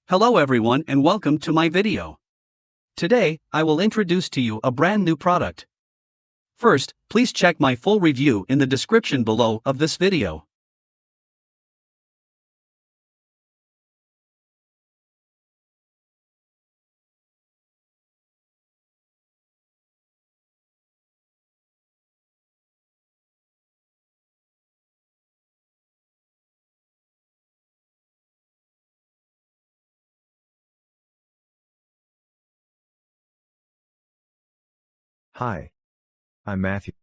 Hello everyone and welcome to my video. Today, I will introduce to you a brand new product. First, please check my full review in the description below of this video. Hi, I'm Matthew.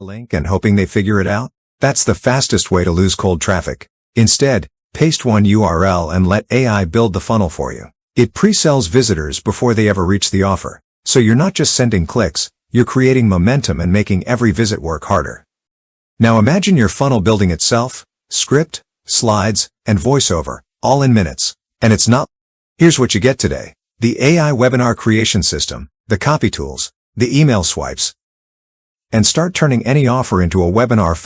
Link and hoping they figure it out? That's the fastest way to lose cold traffic. Instead, paste one URL and let AI build the funnel for you. It pre-sells visitors before they ever reach the offer. So you're not just sending clicks, you're creating momentum and making every visit work harder. Now imagine your funnel building itself, script, slides, and voiceover, all in minutes. And it's not. Here's what you get today: the AI webinar creation system, the copy tools, the email swipes, and start turning any offer into a webinar